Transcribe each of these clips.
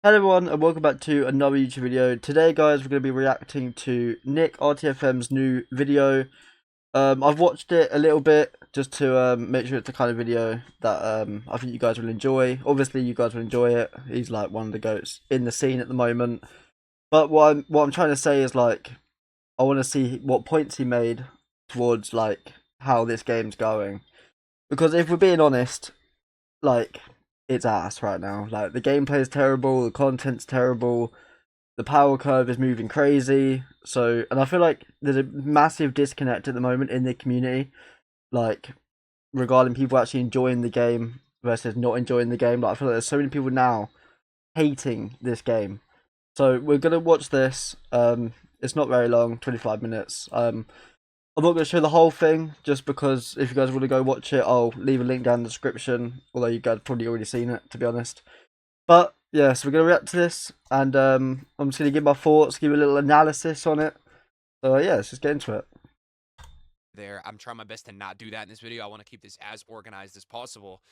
Hello everyone and welcome back to another YouTube video. Today guys we're going to be reacting to NickRTFM's new video. I've watched it a little bit just to make sure it's the kind of video that I think you guys will enjoy. Obviously you guys will enjoy it. He's like one of the GOATs in the scene at the moment. But what I'm trying to say is like I want to see what points he made towards like how this game's going. Because if we're being honest, like it's ass right now. Like the gameplay is terrible, the content's terrible, the power curve is moving crazy. So, and I feel like there's a massive disconnect at the moment in the community, like regarding people actually enjoying the game versus not enjoying the game. Like I feel like there's so many people now hating this game. So we're gonna watch this. It's not very long, 25 minutes. I'm not going to show the whole thing, just because if you guys want to go watch it, I'll leave a link down in the description, although you guys probably already seen it, to be honest. But, yeah, so we're going to react to this, and I'm just going to give my thoughts, give a little analysis on it. So, yeah, let's just get into it. I'm trying my best to not do that in this video. I want to keep this as organized as possible.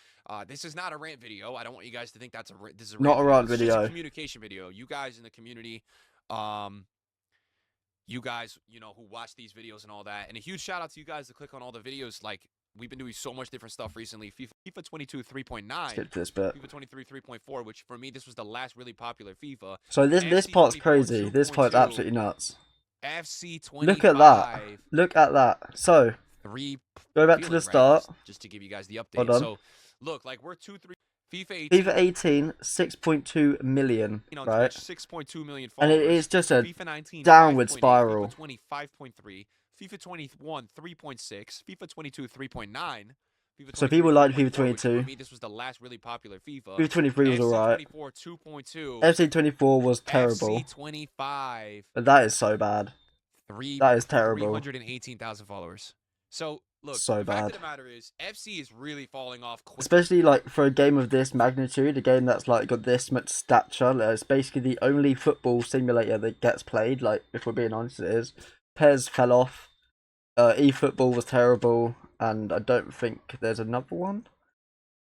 This is not a rant video. I don't want you guys to think this is a Not rant a video. rant It's video. just a communication video. You guys in the community, you guys, who watch these videos and all that. And a huge shout out to you guys to click on all the videos. Like, we've been doing so much different stuff recently. FIFA 22 3.9, Skip to this bit. FIFA 23 3.4, which for me, this was the last really popular FIFA. So this part's crazy. This part's absolutely nuts. FC25. Look at that. Look at that. So, go back to the start. Just to give you guys the update. Hold on. So, look, like we're 2-3. FIFA 18, 6.2 million, right? 6.2 million followers. And it is just a FIFA 19, downward 5.8, spiral. FIFA 20, 5.3, FIFA 21, 3.6, FIFA 22, 3.9. So people like FIFA 22. For me, this was the last really popular FIFA. FIFA 23 was alright. FC24, 2.2. FC24 was terrible. FC25. That is so bad. That is terrible. 318,000 followers. So, look, so the bad. fact of the matter is, FC is really falling off quick. Especially, like, for a game of this magnitude, a game that's, like, got this much stature. Like, it's basically the only football simulator that gets played, like, if we're being honest, it is. PES fell off. eFootball was terrible. And I don't think there's another one.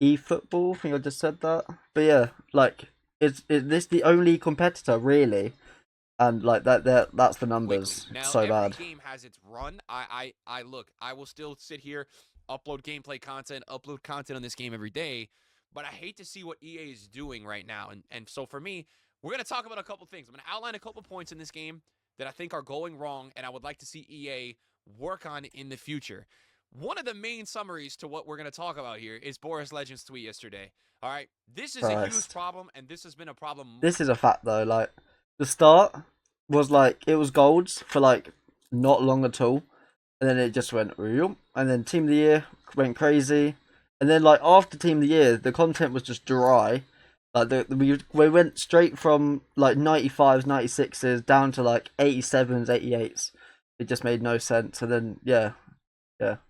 eFootball, I think I just said that. But yeah, like, is this the only competitor, really? And like that's the numbers. Now, so bad. Every game has its run. I look. I will still sit here, upload gameplay content, upload content on this game every day. But I hate to see what EA is doing right now. And so for me, we're gonna talk about a couple things. I'm gonna outline a couple points in this game that I think are going wrong, and I would like to see EA work on in the future. One of the main summaries to what we're going to talk about here is Boris Legend's tweet yesterday. All right, this is a huge problem, and this has been a problem. This is a fact, though. Like, the start was like, it was golds for like not long at all, and then it just went real, and then Team of the Year went crazy, and then like after Team of the Year, the content was just dry. Like we went straight from like 95s, 96s down to like 87s, 88s. It just made no sense, and then yeah.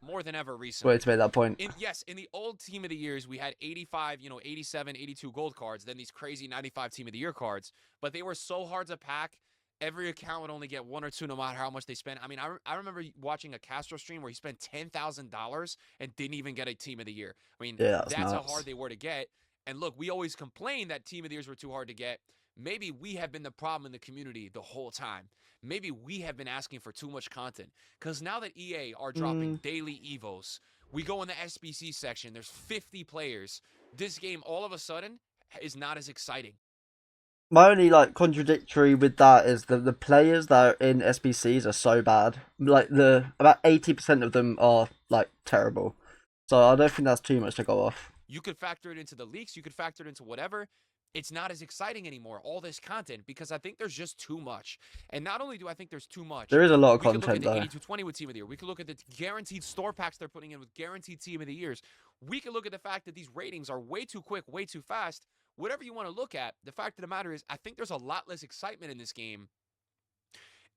More than ever recently. Way to make that point. Yes, in the old Team of the Years, we had 85, 87, 82 gold cards, then these crazy 95 Team of the Year cards, but they were so hard to pack. Every account would only get one or two no matter how much they spent. I mean, I remember watching a Castro stream where he spent $10,000 and didn't even get a Team of the Year. I mean, yeah, that's how hard they were to get. And look, we always complain that Team of the Years were too hard to get. Maybe we have been the problem in the community the whole time. Maybe we have been asking for too much content. Because now that EA are dropping daily Evos, we go in the SBC section, there's 50 players. This game, all of a sudden, is not as exciting. My only, like, contradictory with that is the players that are in SBCs are so bad. Like, about 80% of them are, like, terrible. So I don't think that's too much to go off. You could factor it into the leaks, you could factor it into whatever. It's not as exciting anymore, all this content, because I think there's just too much. And not only do I think there's too much, there is a lot of content, though. We could look at the though. 8220 with Team of the Year. We could look at the guaranteed store packs they're putting in with guaranteed Team of the Years. We could look at the fact that these ratings are way too quick, way too fast. Whatever you want to look at, the fact of the matter is, I think there's a lot less excitement in this game,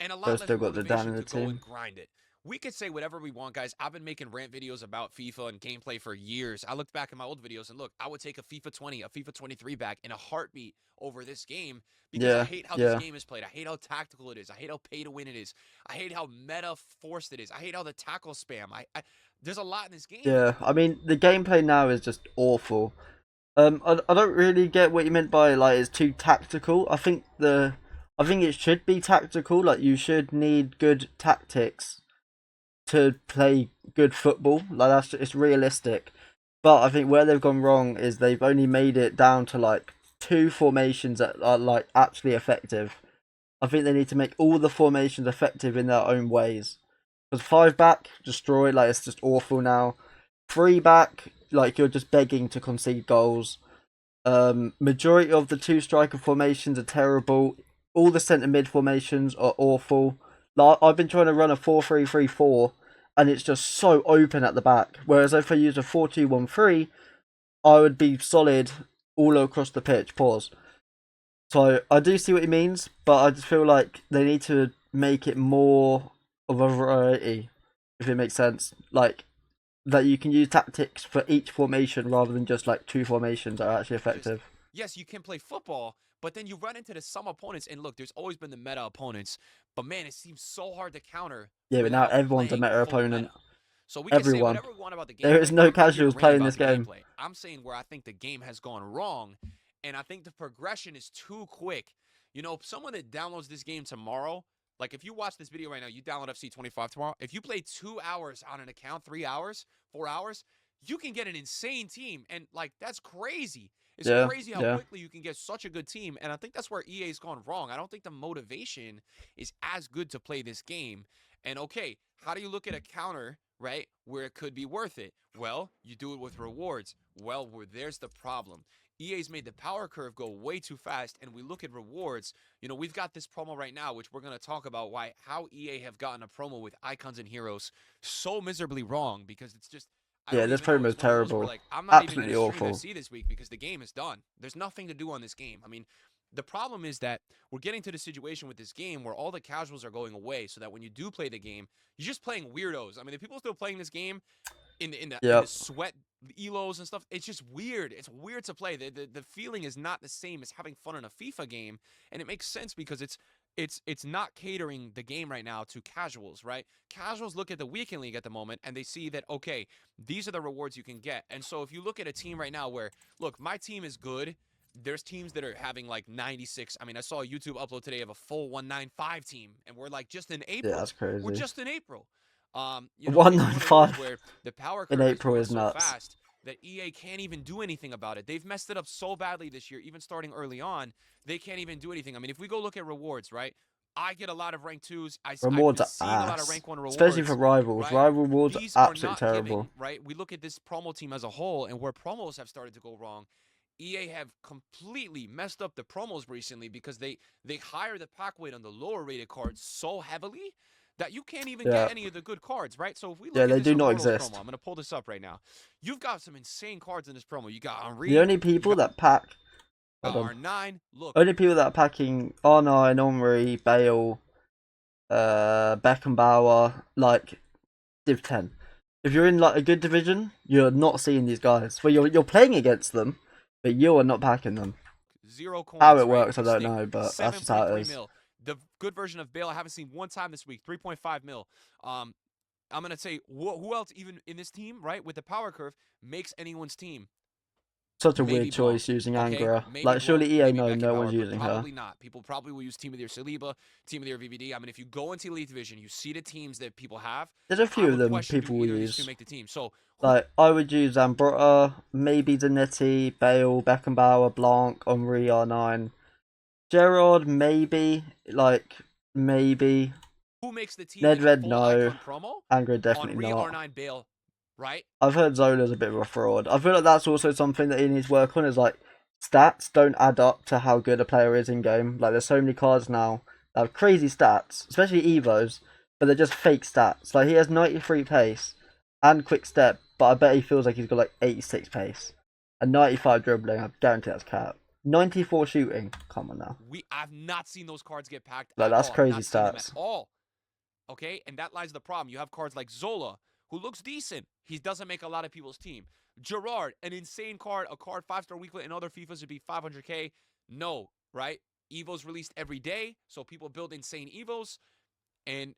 and a lot less motivation to go and grind it. We could say whatever we want, guys. I've been making rant videos about FIFA and gameplay for years. I looked back at my old videos, and look, I would take a FIFA 20, a FIFA 23 back in a heartbeat over this game, because I hate how this game is played. I hate how tactical it is. I hate how pay to win it is. I hate how meta forced it is. I hate how the tackle spam. There's a lot in this game. Yeah, I mean, the gameplay now is just awful. I don't really get what you meant by like it's too tactical. I think it should be tactical. Like you should need good tactics to play good football. Like it's realistic. But I think where they've gone wrong is they've only made it down to like two formations that are like actually effective. I think they need to make all the formations effective in their own ways. Because five back destroyed, like it's just awful now. Three back, like you're just begging to concede goals. Majority of the two striker formations are terrible. All the centre mid formations are awful. Like I've been trying to run a 4-3-3-4, and it's just so open at the back. Whereas if I use a 4-2-1-3, I would be solid all across the pitch. Pause. So I do see what he means, but I just feel like they need to make it more of a variety, if it makes sense. Like that you can use tactics for each formation rather than just like two formations that are actually Just effective. yes, you can play football, but then you run into some opponents. And look, there's always been the meta opponents, but man, it seems so hard to counter Yeah, but now without everyone's a playing meta full meta. opponent. So we can say Everyone. whatever we want about the There gameplay. is no I'm not here to casuals rant playing about this the game. gameplay. I'm saying where I think the game has gone wrong, and I think the progression is too quick. You know, someone that downloads this game tomorrow, like if you watch this video right now, you download FC25 tomorrow. If you play 2 hours on an account, 3 hours, 4 hours, you can get an insane team, and like that's crazy. It's Yeah, crazy how yeah. quickly you can get such a good team, and I think that's where EA's gone wrong. I don't think the motivation is as good to play this game. And okay, how do you look at a counter, right, where it could be worth it? Well, you do it with rewards. Well, there's the problem. EA's made the power curve go way too fast, and we look at rewards. You know, we've got this promo right now, which we're going to talk about how EA have gotten a promo with icons and heroes so miserably wrong because it's just I Yeah, don't this even know. promo is It's one of those where terrible. like I'm not even going Absolutely to stream awful. FC this week because the game is done. There's nothing to do on this game. I mean, the problem is that we're getting to the situation with this game where all the casuals are going away, so that when you do play the game, you're just playing weirdos. I mean, the people still playing this game in the Yep. sweat elos and stuff. It's just weird. It's weird to play. The feeling is not the same as having fun in a FIFA game, and it makes sense because it's not catering the game right now to casuals, right? Casuals look at the weekend league at the moment and they see that okay, these are the rewards you can get. And so if you look at a team right now where look, my team is good. There's teams that are having like 96. I mean, I saw a YouTube upload today of a full 195 team, and we're like just in Yeah, April. that's We're crazy. just in April. It's one of those 195 where the power in curve is April going is so nuts. fast that EA can't even do anything about it. They've messed it up so badly this year, even starting early on, they can't even do anything. I mean, if we go look at rewards, right? I get a lot of rank twos. I've Rewards been are seeing a lot of ass. rank one Especially for rewards, rivals. right? Rival rewards are These are absolutely not giving, terrible. right? We look at this promo team as a whole and where promos have started to go wrong. EA have completely messed up the promos recently because they hire the pack weight on the lower rated cards so heavily that you can't even Yeah. get any of the good cards, right? So if we Yeah, look at they this do not Immortals promo, exist. I'm going to pull this up right now. You've got some insane cards in this promo. You got The Henri, only you people got that pack hold on. R9. Look, Only people that are packing R9, Omri, Bale, Beckenbauer, like Div 10. If you're in like a good division, you're not seeing these guys. Well, you're playing against them, but you are not packing them. zero How coins, it right? works, I You don't stick know, but that's just how it 7.3 is. mil. The good version of Bale, I haven't seen one time this week. 3.5 mil. Um, I'm gonna say who else even in this team, right? With the power curve makes anyone's team. Such a Maybe weird Blanc. choice using Okay, Angra. maybe Like, Blanc, surely EA maybe know no one's Beckenbauer, but using her. probably not. People probably will use Team of the Year Saliba, Team of the Year VVD. I mean, if you go into Elite Division, you see the teams that people have. There's a I few of would them question do people will either of these two use. make the team. So who Like, I would use Zambrotta, maybe Zanetti, Bale, Beckenbauer, Blanc, Henri, R9. Gerard, maybe. Like, maybe. who makes the team in a Nedved, full no. icon promo? Angra, definitely Henri not. R9 Bale, right? I've heard Zola's a bit of a fraud. I feel like that's also something that he needs to work on. Is like stats don't add up to how good a player is in game. Like there's so many cards now that have crazy stats, especially Evos, but they're just fake stats. Like he has 93 pace and quick step, but I bet he feels like he's got like 86 pace and 95 dribbling. I guarantee that's cap. 94 shooting. Come on now. I've not seen those cards get packed Like at that's all. I've crazy not seen them at stats. all. Okay, and that lies the problem. You have cards like Zola, who looks decent. He doesn't make a lot of people's team. Gerard, an insane card, a card 5-star weekly in other FIFAs would be 500k. No, right? Evos released every day, so people build insane Evos, and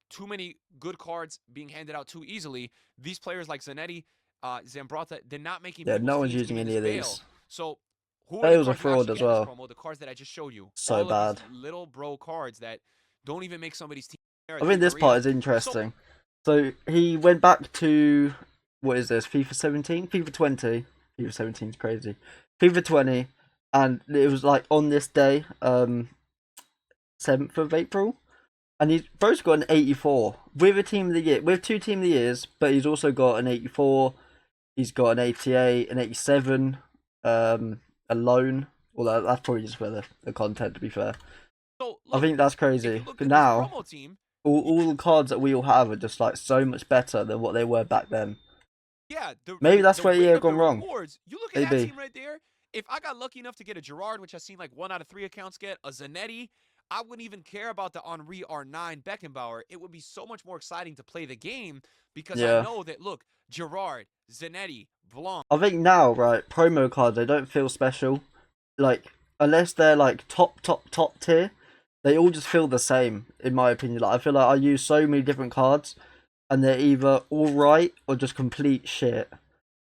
too many good cards being handed out too easily. These players like Zanetti, Zambrotta, they're not making Yeah, people's no one's teams, using even any this of Bale. these. So who are the Bale's a cards you fraud actually as get in this well. promo? The cards that I just showed you. So All of these bad. little bro cards that don't even make somebody's team. I think this part is interesting. So he went back to, what is this, FIFA 17? FIFA 20. FIFA 17 is crazy. FIFA 20, and it was like on this day, 7th of April, and he's both got an 84 with a team of the year, with 2 team of the years, but he's also got an 84, he's got an 88, an 87, a loan. Well, that's probably just for the content, to be fair. So I look, think that's if you crazy. look But at this now, promo team, all the cards that we all have are just like so much better than what they were back then. yeah, Maybe that's the where rate EA of the gone wrong. rewards. You look at that Maybe. team right there. If I got lucky enough to get a Gerrard, which I've seen like 1 out of 3 accounts get, a Zanetti, I wouldn't even care about the Henri R9 Beckenbauer. It would be so much more exciting to play the game because I Yeah. know that, look, Gerrard, Zanetti, Blanc. I think now, right, promo cards, they don't feel special. Like, unless they're like top tier, they all just feel the same, in my opinion. Like, I feel like I use so many different cards, and they're either alright or just complete shit.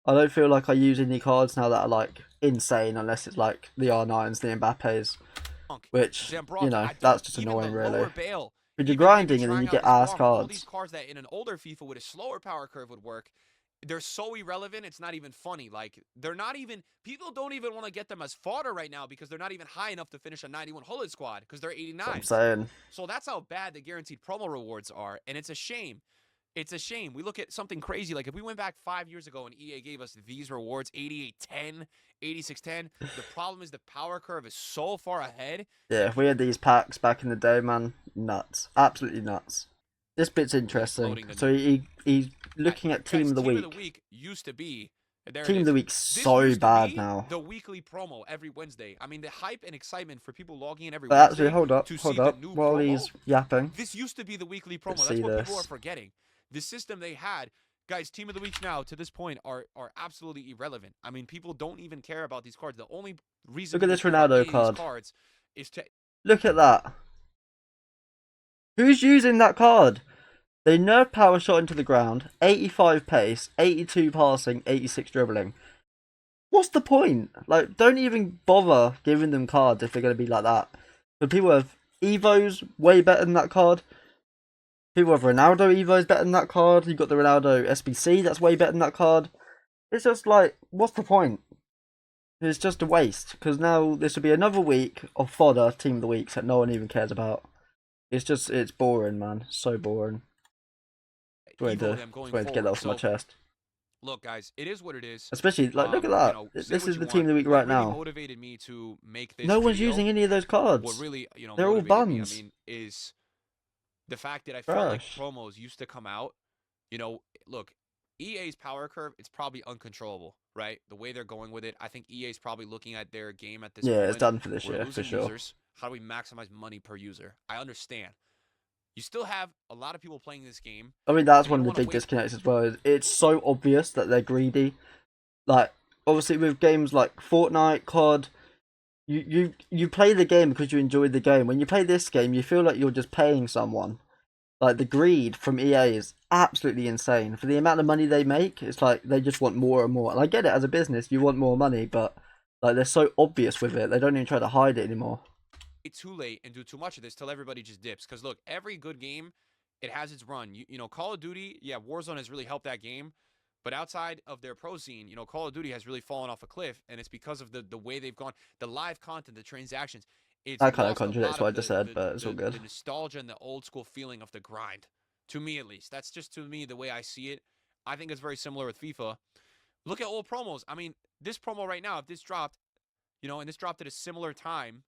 I don't feel like I use any cards now that are like insane, unless it's like the R9s, the Mbappes, which, you know, that's just Even the annoying, really. lower Bale, But you're even maybe grinding and then you trying out get this ass Blanc, all these cards. cards that in an older FIFA with a slower power curve would work, they're so irrelevant, it's not even funny. Like, they're not even, people don't even want to get them as fodder right now because they're not even high enough to finish a 91 Hullet squad because they're 89s. That's what I'm saying. So that's how bad the guaranteed promo rewards are, and it's a shame. It's a shame. We look at something crazy. Like if we went back 5 years ago and EA gave us these rewards, 8810, 8610, the problem is the power curve is so far ahead. Yeah, if we had these packs back in the day, man, nuts. Absolutely nuts. This bit's interesting. So he's looking at Team of the Week. Team of the Week used to be, Team of the Week's so bad now. The weekly promo every Wednesday. I mean, the hype and excitement for people logging in every but Wednesday. Actually, hold up. While promo, he's yapping. This used to be the weekly promo. That's what people are forgetting. The system they had, guys, Team of the Weeks now, to this point, are absolutely irrelevant. I mean, people don't even care about these cards. The only reason look at this Ronaldo card cards is to look at that. Who's using that card? They nerf power shot into the ground, 85 pace, 82 passing, 86 dribbling. What's the point? Like, don't even bother giving them cards if they're going to be like that. But people have Evo's way better than that card. People have Ronaldo Evo's better than that card. You've got the Ronaldo SBC that's way better than that card. It's just like, what's the point? It's just a waste. Because now this will be another week of fodder Team of the Weeks that no one even cares about. It's boring, man. So boring. Just wanted to get that off my chest. Look, guys, it is what it is. Especially, like, look at that. You know, this is the Team of the Week right now. Motivated me to make this no one's using any of those cards. What really, they're all buns. I mean, is the fact that I felt like promos used to come out. You know, look, EA's power curve, it's probably uncontrollable, right? The way they're going with it, I think EA's probably looking at their game at this moment. Yeah, it's done for this year, for sure. Users. How do we maximize money per user? I understand. You still have a lot of people playing this game. I mean, that's one of the big disconnects as well. It's so obvious that they're greedy. Like, obviously with games like Fortnite, COD, you play the game because you enjoy the game. When you play this game, you feel like you're just paying someone. Like, the greed from EA is absolutely insane. For the amount of money they make, it's like they just want more and more. And I get it, as a business, you want more money, but like they're so obvious with it, they don't even try to hide it anymore. Too late and do too much of this till everybody just dips. Because look, every good game, it has its run. You know, Call of Duty, yeah, Warzone has really helped that game. But outside of their pro scene, you know, Call of Duty has really fallen off a cliff, and it's because of the way they've gone, the live content, the transactions. I kind of contradicts what I just said, but it's all good. The nostalgia and the old school feeling of the grind, to me at least. That's just to me the way I see it. I think it's very similar with FIFA. Look at old promos. I mean, this promo right now, if this dropped, you know, and this dropped at a similar time,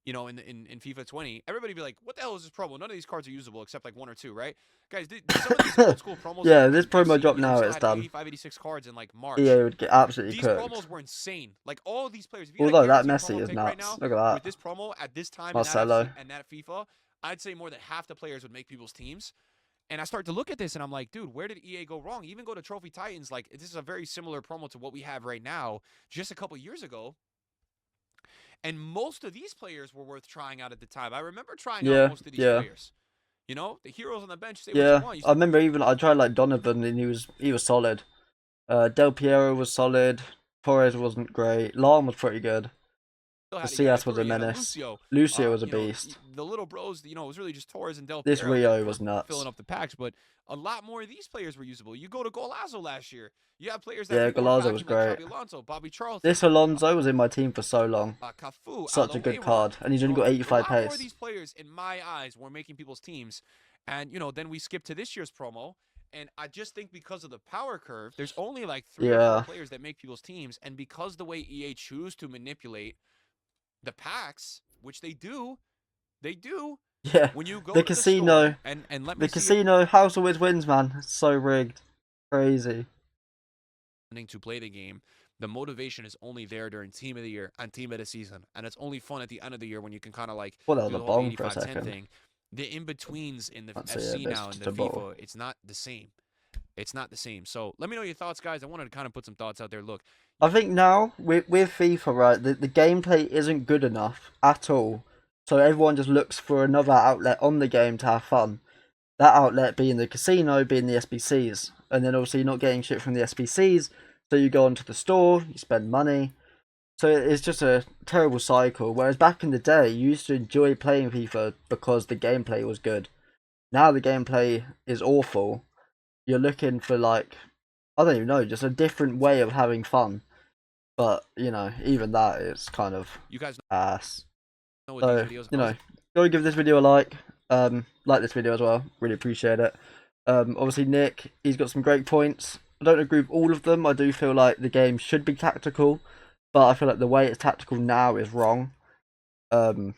you know, in FIFA 20, everybody would be like, what the hell is this promo? None of these cards are usable except like 1 or 2, right? Guys, some of these old school promos... yeah, this promo drop now, it's done. 85, 86 cards in like March. EA would get absolutely cooked. These promos were insane. Like, all of these players... Although that Messi is nuts. Right now, look at that. With this promo, at this time, Marcelo. and that FIFA, I'd say more than half the players would make people's teams. And I start to look at this, and I'm like, dude, where did EA go wrong? Even go to Trophy Titans, like, this is a very similar promo to what we have right now, just a couple years ago. And most of these players were worth trying out at the time. I remember trying out most of these players. You know, the heroes on the bench say what you want. I remember even I tried like Donovan and he was solid. Del Piero was solid. Torres wasn't great. Lahm was pretty good. Still had, Casillas was a Torre, you had menace. Lucio. Lucio was a You know, beast. the little bros, you know, it was really just Torres and Del This Piero Rio that was nuts. filling up the packs, but a lot more of these players were usable. You go to Golazo last year. You have players that Yeah, people were Golazo was packing like great. Xabi Alonso, Bobby Charlton. This Alonso was in my team for so long. Cafu, Such a good Aloewa. card. And he's You only know, got a 85 lot more of pace. these players, in my eyes, were making people's teams. And, you know, then we skip to this year's promo. And I just think because of the power curve, there's only like 3 or 4 players that make people's teams. And because the way EA choose to manipulate the packs, which they do. Yeah, When you go the to casino, the store and let me the casino it, house always wins, man. It's so rigged, crazy. To play the game, the motivation is only there during Team of the Year and Team of the Season, and it's only fun at the end of the year when you can kind of like Well, that do was the a whole bomb for a 85-10 second. thing. The in betweens in the Can't see FC it, now and it's the a ball. FIFA, it's not the same. It's not the same. So let me know your thoughts, guys. I wanted to kind of put some thoughts out there. Look, I think now with FIFA, right, the gameplay isn't good enough at all. So everyone just looks for another outlet on the game to have fun. That outlet being the casino, being the SBCs. And then obviously you're not getting shit from the SBCs, so you go onto the store, you spend money. So it's just a terrible cycle. Whereas back in the day, you used to enjoy playing FIFA because the gameplay was good. Now the gameplay is awful. You're looking for like, I don't even know, just a different way of having fun. But, you know, even that is kind of you guys ass. know what So, these videos. you know, go give this video a like. Like this video as well. Really appreciate it. Obviously Nick, he's got some great points. I don't agree with all of them. I do feel like the game should be tactical, but I feel like the way it's tactical now is wrong. So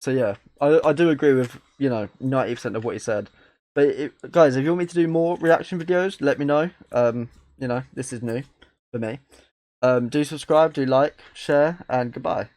yeah, I do agree with, you know, 90% of what he said. But guys, if you want me to do more reaction videos, let me know. You know, this is new for me. Do subscribe, do like, share, and goodbye.